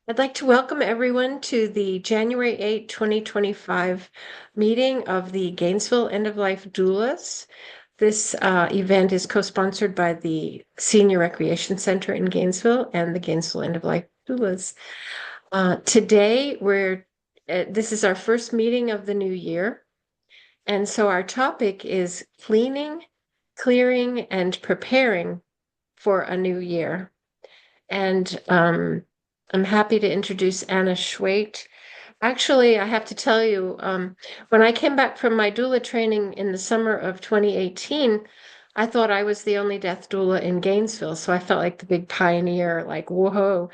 I'd like to welcome everyone to the January 8, 2025 meeting of the Gainesville End-of-Life Doulas. This event is co-sponsored by the Senior Recreation Center in Gainesville and the Gainesville End-of-Life Doulas. Today, this is our first meeting of the new year. And so our topic is cleaning, clearing, and preparing for a new year. And I'm happy to introduce Anna Schwait. Actually, I have to tell you, when I came back from my doula training in the summer of 2018, I thought I was the only death doula in Gainesville. So I felt like the big pioneer, like, whoa.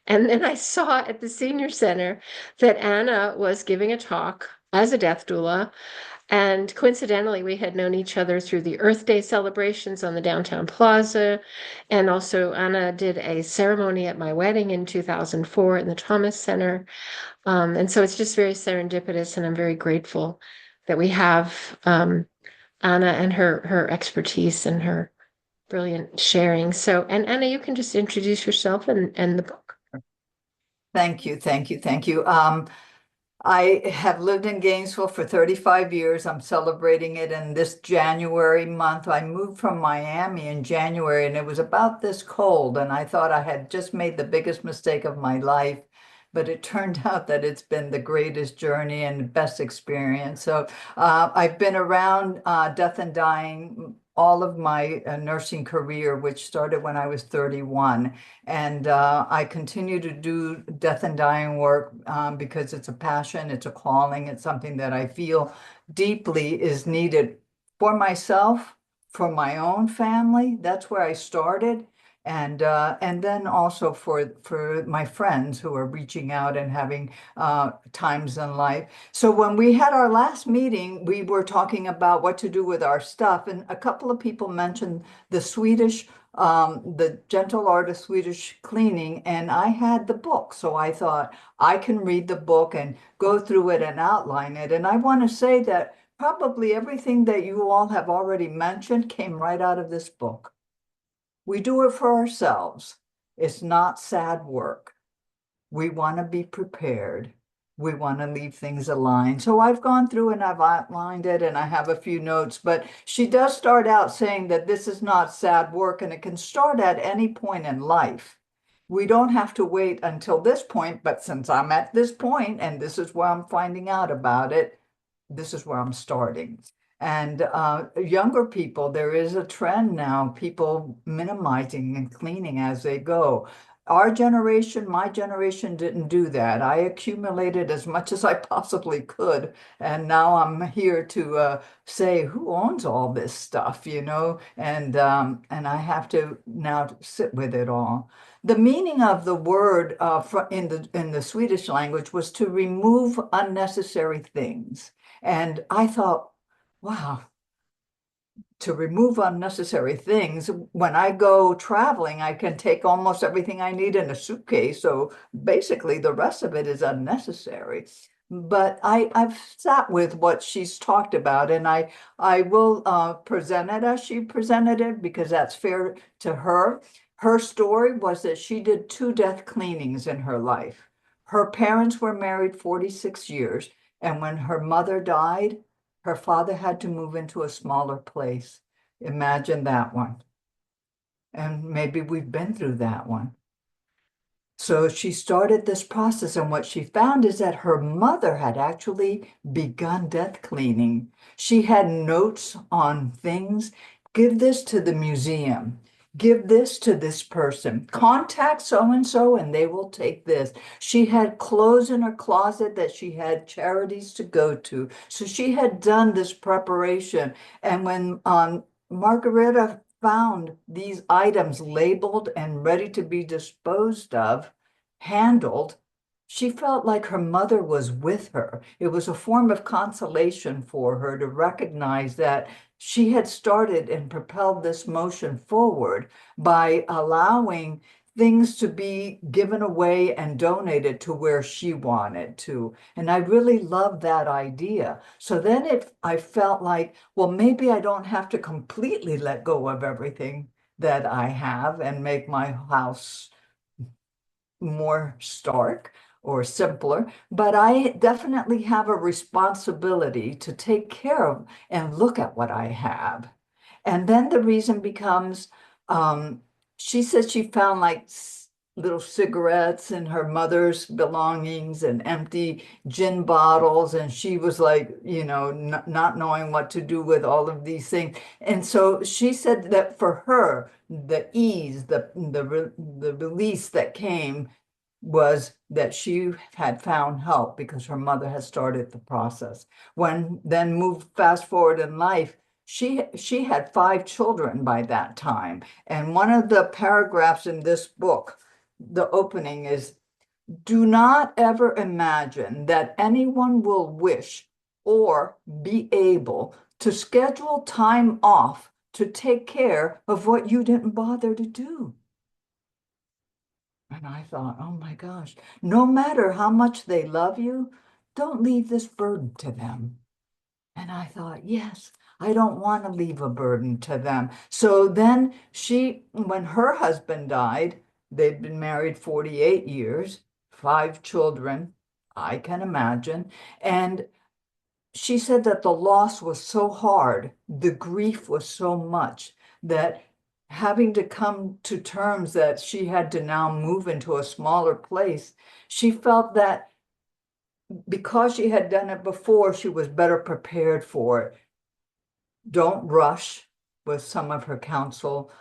And then I saw at the senior center that Anna was giving a talk as a death doula. And coincidentally, we had known each other through the Earth Day celebrations on the downtown plaza. And also, Anna did a ceremony at my wedding in 2004 in the Thomas Center. And so it's just very serendipitous, and I'm very grateful that we have Anna and her expertise and her brilliant sharing. So, and Anna, you can just introduce yourself and the book. Thank you, thank you, thank you. I have lived in Gainesville for 35 years. I'm celebrating it in this January month. I moved from Miami in January and it was about this cold, and I thought I had just made the biggest mistake of my life. But it turned out that it's been the greatest journey and best experience. So I've been around death and dying all of my nursing career, which started when I was 31. And I continue to do death and dying work because it's a passion, it's a calling, it's something that I feel deeply is needed for myself, for my own family. That's where I started. And then also for my friends who are reaching out and having times in life. So when we had our last meeting, we were talking about what to do with our stuff, and a couple of people mentioned the Swedish, the gentle art of Swedish cleaning, and I had the book, so I thought I can read the book and go through it and outline it. And I want to say that probably everything that you all have already mentioned came right out of this book. We do it for ourselves. It's not sad work. We want to be prepared. We want to leave things aligned. So I've gone through and I've outlined it and I have a few notes, but she does start out saying that this is not sad work and it can start at any point in life. We don't have to wait until this point, but since I'm at this point and this is where I'm finding out about it, this is where I'm starting. And younger people, there is a trend now, people minimizing and cleaning as they go. Our generation, my generation didn't do that. I accumulated as much as I possibly could. And now I'm here to say, who owns all this stuff, you know? And I have to now sit with it all. The meaning of the word in the Swedish language was to remove unnecessary things. And I thought, wow, to remove unnecessary things. When I go traveling, I can take almost everything I need in a suitcase. So basically, the rest of it is unnecessary. But I've sat with what she's talked about, and I will present it as she presented it because that's fair to her. Her story was that she did two death cleanings in her life. Her parents were married 46 years, and when her mother died, her father had to move into a smaller place. Imagine that one. And maybe we've been through that one. So she started this process, and what she found is that her mother had actually begun death cleaning. She had notes on things. Give this to the museum. Give this to this person. Contact so and so, and they will take this. She had clothes in her closet that she had charities to go to. So she had done this preparation. And when Margareta found these items labeled and ready to be disposed of, handled, she felt like her mother was with her. It was a form of consolation for her to recognize that she had started and propelled this motion forward by allowing things to be given away and donated to where she wanted to. And I really love that idea. So then I felt like, well, maybe I don't have to completely let go of everything that I have and make my house more stark or simpler, but I definitely have a responsibility to take care of and look at what I have. And then the reason becomes, she said she found like little cigarettes in her mother's belongings and empty gin bottles. And she was like, not knowing what to do with all of these things. And so she said that for her, the ease, the release that came was that she had found help because her mother had started the process. When then moved fast forward in life, she had 5 children by that time. And one of the paragraphs in this book, the opening is, do not ever imagine that anyone will wish or be able to schedule time off to take care of what you didn't bother to do. And I thought, oh my gosh, no matter how much they love you, don't leave this burden to them. And I thought, yes, I don't want to leave a burden to them. So then when her husband died, they'd been married 48 years, 5 children, I can imagine. And she said that the loss was so hard, the grief was so much that having to come to terms that she had to now move into a smaller place, she felt that because she had done it before, she was better prepared for it. Don't rush with some of her counsel.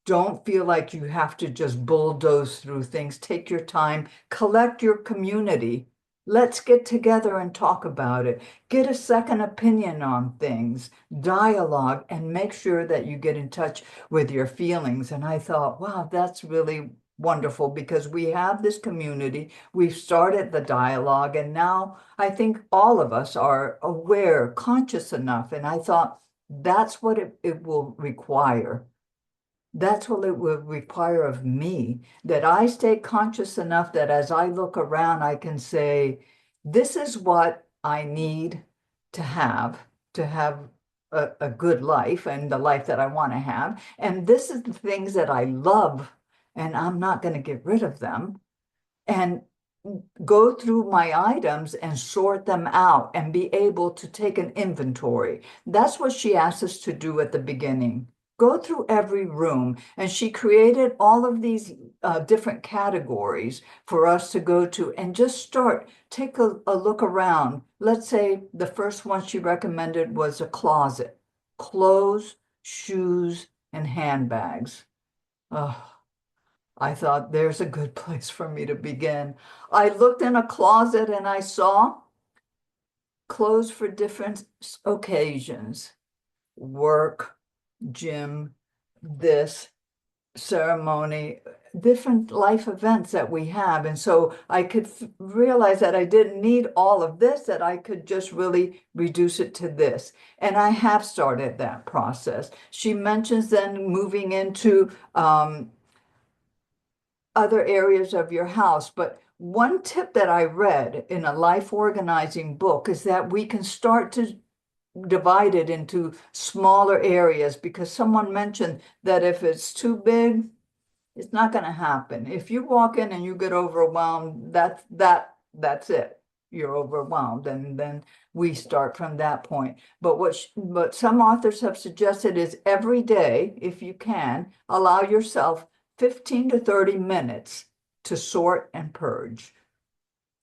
Don't feel like you have to just bulldoze through things. Take your time, collect your community. Let's get together and talk about it. Get a second opinion on things, dialogue, and make sure that you get in touch with your feelings. And I thought, wow, that's really wonderful because we have this community. We've started the dialogue, and now I think all of us are aware, conscious enough. And I thought, that's what it will require. That's what it will require of me, that I stay conscious enough that as I look around, I can say, this is what I need to have a good life and the life that I want to have. And this is the things that I love, and I'm not going to get rid of them. And go through my items and sort them out and be able to take an inventory. That's what she asked us to do at the beginning. Go through every room. And she created all of these different categories for us to go to and just take a look around. Let's say the first one she recommended was a closet, clothes, shoes, and handbags. Oh, I thought, there's a good place for me to begin. I looked in a closet and I saw clothes for different occasions, work, gym, this, ceremony, different life events that we have. And so I could realize that I didn't need all of this, that I could just really reduce it to this. And I have started that process. She mentions then moving into other areas of your house. But one tip that I read in a life organizing book is that we can start to divide it into smaller areas, because someone mentioned that if it's too big, it's not going to happen. If you walk in and you get overwhelmed, that's it. You're overwhelmed, and then we start from that point. But what some authors have suggested is every day, if you can, allow yourself 15 to 30 minutes to sort and purge.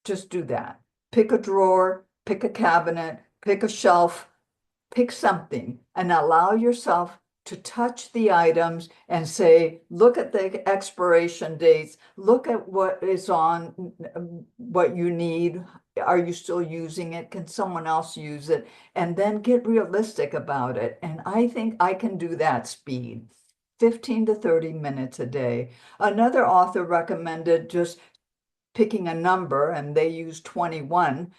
Just do that. Pick a drawer, pick a cabinet, pick a shelf, pick something, and allow yourself to touch the items and say, look at the expiration dates, look at what is on, what you need. Are you still using it? Can someone else use it? And then get realistic about it. And I think I can do that speed. 15 to 30 minutes a day. Another author recommended just picking a number, and they use 21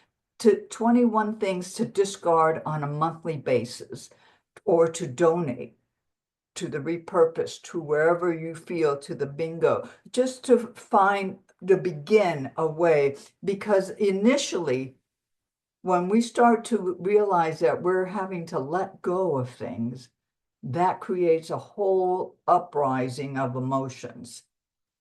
things to discard on a monthly basis, or to donate, to the repurpose, to wherever you feel, to the bingo, just to begin a way. Because initially, when we start to realize that we're having to let go of things, that creates a whole uprising of emotions.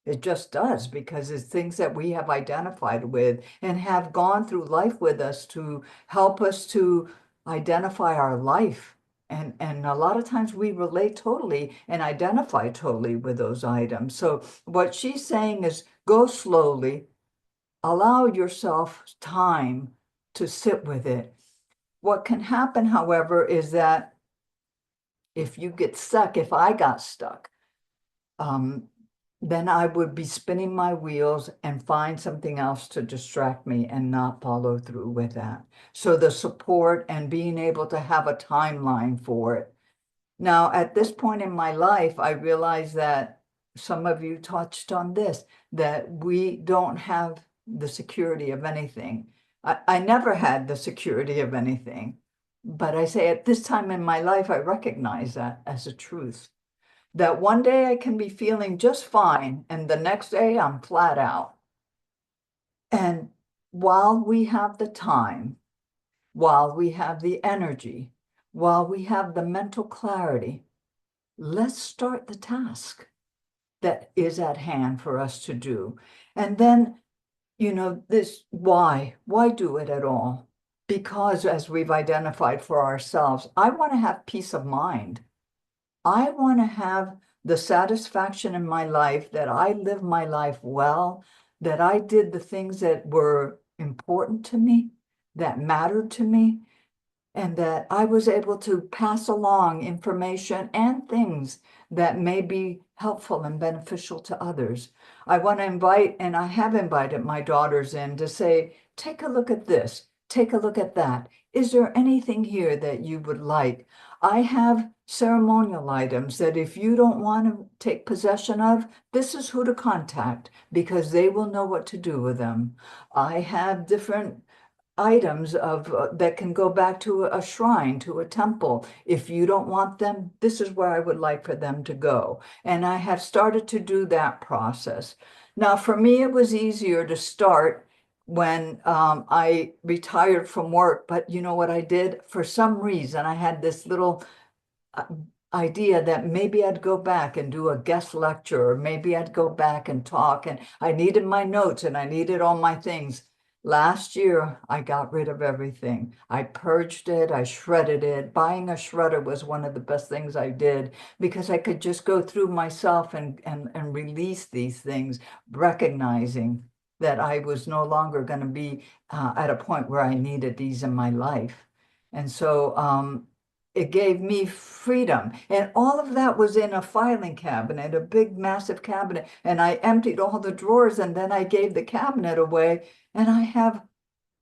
It just does, because it's things that we have identified with and have gone through life with us to help us to identify our life. And a lot of times we relate totally and identify totally with those items. So what she's saying is go slowly, allow yourself time to sit with it. What can happen, however, is that if you get stuck, if I got stuck, um, then I would be spinning my wheels and find something else to distract me and not follow through with that. So the support and being able to have a timeline for it. Now, at this point in my life, I realize that some of you touched on this, that we don't have the security of anything. I never had the security of anything. But I say at this time in my life, I recognize that as a truth. That one day I can be feeling just fine, and the next day I'm flat out. And while we have the time, while we have the energy, while we have the mental clarity, let's start the task that is at hand for us to do. And then, this why do it at all? Because as we've identified for ourselves, I want to have peace of mind. I want to have the satisfaction in my life that I live my life well, that I did the things that were important to me, that mattered to me, and that I was able to pass along information and things that may be helpful and beneficial to others. I want to invite, and I have invited my daughters in to say, take a look at this, take a look at that. Is there anything here that you would like? I have ceremonial items that if you don't want to take possession of, this is who to contact because they will know what to do with them. I have different items of that can go back to a shrine, to a temple. If you don't want them, this is where I would like for them to go. And I have started to do that process. Now, for me, it was easier to start when I retired from work. But you know what I did? For some reason, I had this little uh, idea that maybe I'd go back and do a guest lecture, or maybe I'd go back and talk. And I needed my notes and I needed all my things. Last year, I got rid of everything. I purged it, I shredded it. Buying a shredder was one of the best things I did because I could just go through myself and release these things, recognizing that I was no longer going to be at a point where I needed these in my life. And so it gave me freedom. And all of that was in a filing cabinet, a big, massive cabinet. And I emptied all the drawers and then I gave the cabinet away. And I have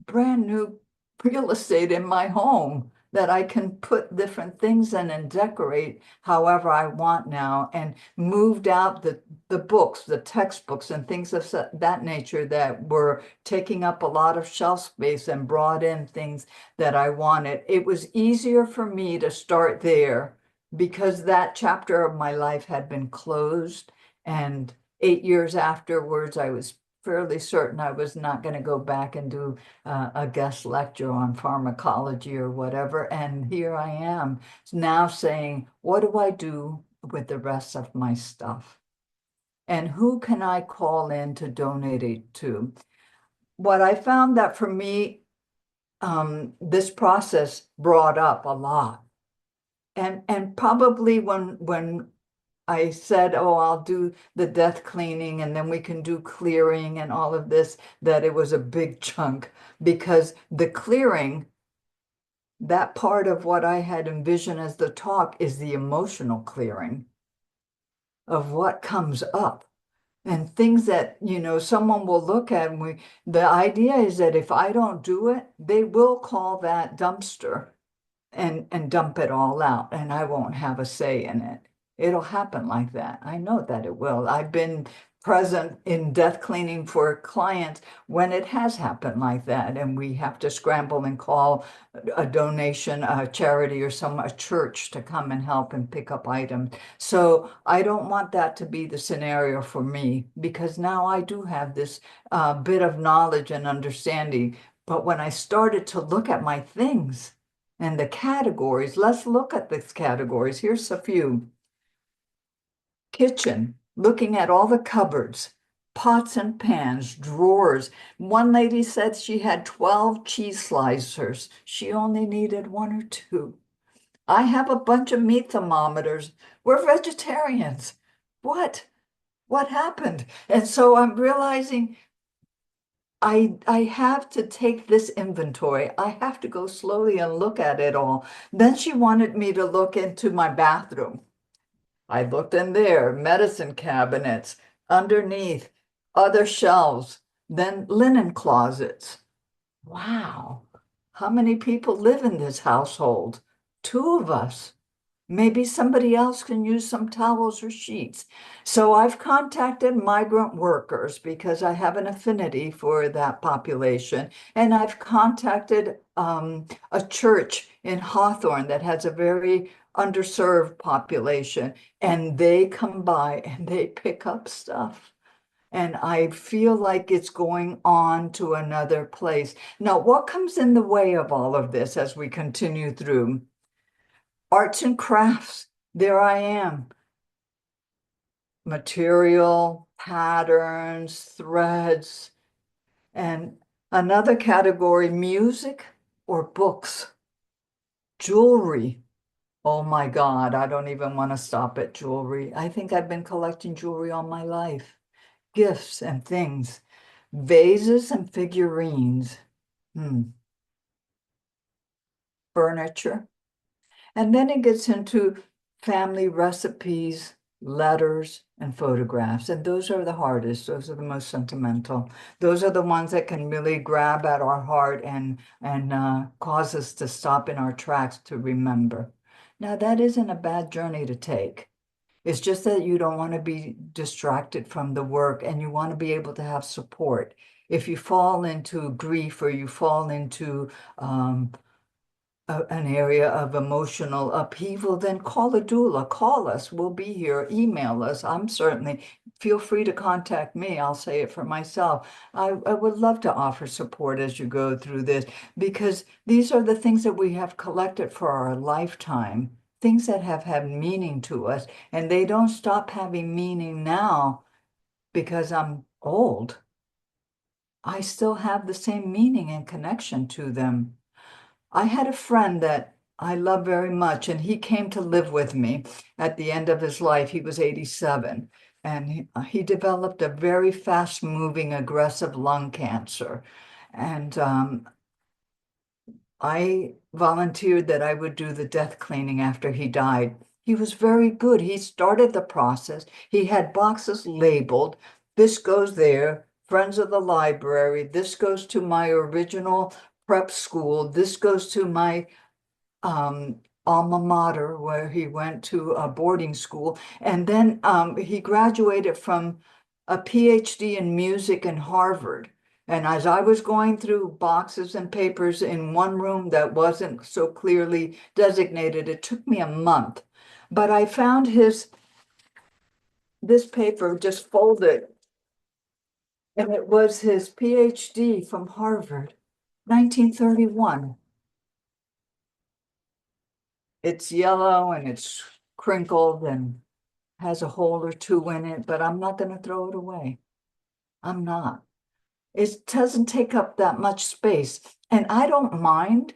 brand new real estate in my home that I can put different things in and decorate however I want now, and moved out the books, the textbooks and things of that nature that were taking up a lot of shelf space and brought in things that I wanted. It was easier for me to start there because that chapter of my life had been closed. And 8 years afterwards, I was fairly certain I was not going to go back and do a guest lecture on pharmacology or whatever. And here I am now saying, what do I do with the rest of my stuff? And who can I call in to donate it to? What I found that for me, this process brought up a lot. And probably when I said, oh, I'll do the death cleaning and then we can do clearing and all of this, that it was a big chunk because the clearing, that part of what I had envisioned as the talk is the emotional clearing of what comes up and things that, someone will look at. And the idea is that if I don't do it, they will call that dumpster and dump it all out, and I won't have a say in it. It'll happen like that. I know that it will. I've been present in death cleaning for clients when it has happened like that, and we have to scramble and call a donation, a charity, or a church to come and help and pick up items. So I don't want that to be the scenario for me because now I do have this bit of knowledge and understanding. But when I started to look at my things, and the categories, let's look at these categories. Here's a few. Kitchen, looking at all the cupboards. pots and pans, drawers. One lady said she had 12 cheese slicers. She only needed one or two. I have a bunch of meat thermometers. We're vegetarians. What? What happened? And so I'm realizing I have to take this inventory. I have to go slowly and look at it all. Then she wanted me to look into my bathroom. I looked in there, medicine cabinets, underneath, other shelves, then linen closets. Wow. How many people live in this household? Two of us. Maybe somebody else can use some towels or sheets. So I've contacted migrant workers because I have an affinity for that population. And I've contacted a church in Hawthorne that has a very underserved population. And they come by and they pick up stuff. And I feel like it's going on to another place. Now, what comes in the way of all of this as we continue through? Arts and crafts. There I am. Material, patterns, threads, and another category, music or books. Jewelry. Oh my God, I don't even want to stop at jewelry. I think I've been collecting jewelry all my life. Gifts and things. Vases and figurines. Furniture. And then it gets into family recipes, letters, and photographs. And those are the hardest. Those are the most sentimental. Those are the ones that can really grab at our heart and cause us to stop in our tracks to remember. Now, that isn't a bad journey to take. It's just that you don't want to be distracted from the work and you want to be able to have support. If you fall into grief or you fall into an area of emotional upheaval, then call a doula, call us, we'll be here, email us. I'm certainly, feel free to contact me. I'll say it for myself. I would love to offer support as you go through this, because these are the things that we have collected for our lifetime, things that have had meaning to us, and they don't stop having meaning now because I'm old. I still have the same meaning and connection to them. I had a friend that I love very much, and he came to live with me at the end of his life. He was 87, and he developed a very fast-moving, aggressive lung cancer. And I volunteered that I would do the death cleaning after he died. He was very good. He started the process. He had boxes labeled. This goes there, Friends of the Library. This goes to my original prep school. This goes to my alma mater, where he went to a boarding school. And then he graduated from a PhD in music in Harvard. And as I was going through boxes and papers in one room that wasn't so clearly designated, it took me a month. But I found this paper just folded, and it was his PhD from Harvard, 1931. It's yellow and it's crinkled and has a hole or two in it, but I'm not going to throw it away. I'm not. It doesn't take up that much space. And I don't mind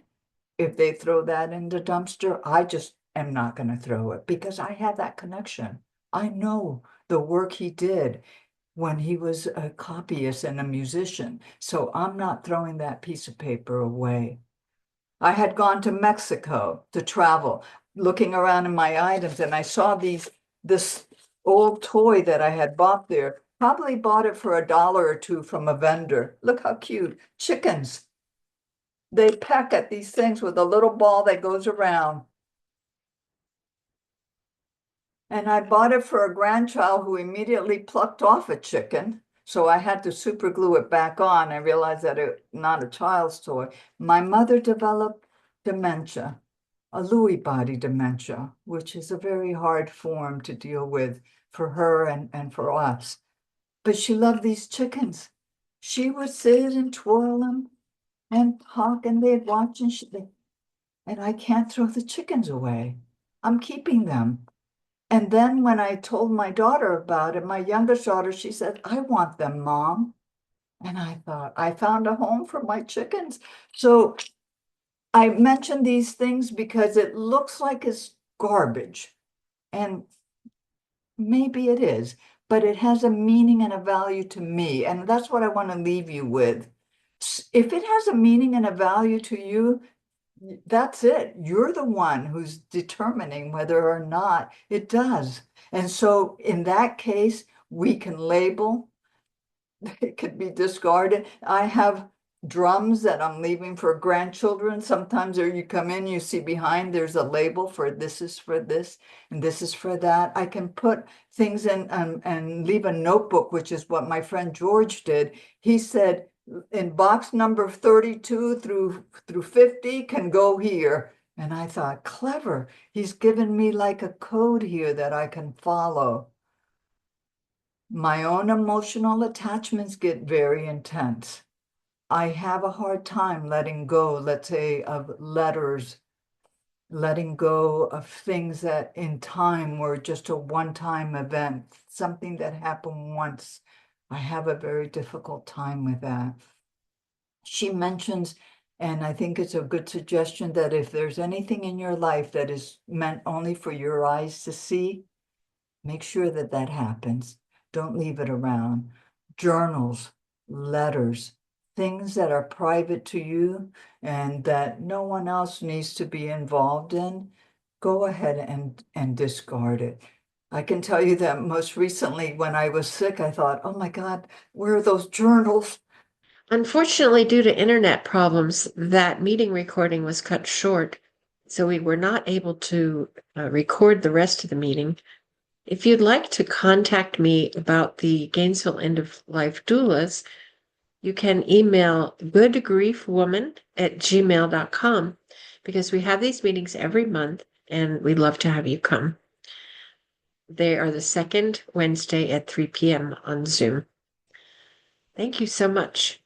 if they throw that in the dumpster. I just am not going to throw it because I have that connection. I know the work he did when he was a copyist and a musician. So I'm not throwing that piece of paper away. I had gone to Mexico to travel, looking around in my items, and I saw this old toy that I had bought there. Probably bought it for $1 or $2 from a vendor. Look how cute. Chickens. They peck at these things with a little ball that goes around. And I bought it for a grandchild who immediately plucked off a chicken. So I had to super glue it back on. I realized that it's not a child's toy. My mother developed dementia, a Lewy body dementia, which is a very hard form to deal with for her and for us. But she loved these chickens. She would sit and twirl them and talk, and they'd watch, and I can't throw the chickens away. I'm keeping them. And then when I told my daughter about it, my youngest daughter, she said, I want them, Mom. And I thought, I found a home for my chickens. So I mention these things because it looks like it's garbage. And maybe it is, but it has a meaning and a value to me. And that's what I want to leave you with. If it has a meaning and a value to you, that's it. You're the one who's determining whether or not it does. And so in that case, we can label, it could be discarded. I have drums that I'm leaving for grandchildren. Sometimes there you come in, you see behind there's a label for this is for this and this is for that. I can put things in and leave a notebook, which is what my friend George did. He said in box number 32 through 50 can go here. And I thought, clever. He's given me like a code here that I can follow. My own emotional attachments get very intense. I have a hard time letting go, let's say, of letters, letting go of things that in time were just a one-time event, something that happened once. I have a very difficult time with that. She mentions, and I think it's a good suggestion, that if there's anything in your life that is meant only for your eyes to see, make sure that that happens. Don't leave it around. Journals, letters, things that are private to you and that no one else needs to be involved in, go ahead and discard it. I can tell you that most recently when I was sick, I thought, oh my God, where are those journals? Unfortunately, due to internet problems, that meeting recording was cut short, so we were not able to record the rest of the meeting. If you'd like to contact me about the Gainesville End-of-Life Doulas, you can email GoodGriefWoman@gmail.com because we have these meetings every month and we'd love to have you come. They are the second Wednesday at 3 p.m. on Zoom. Thank you so much.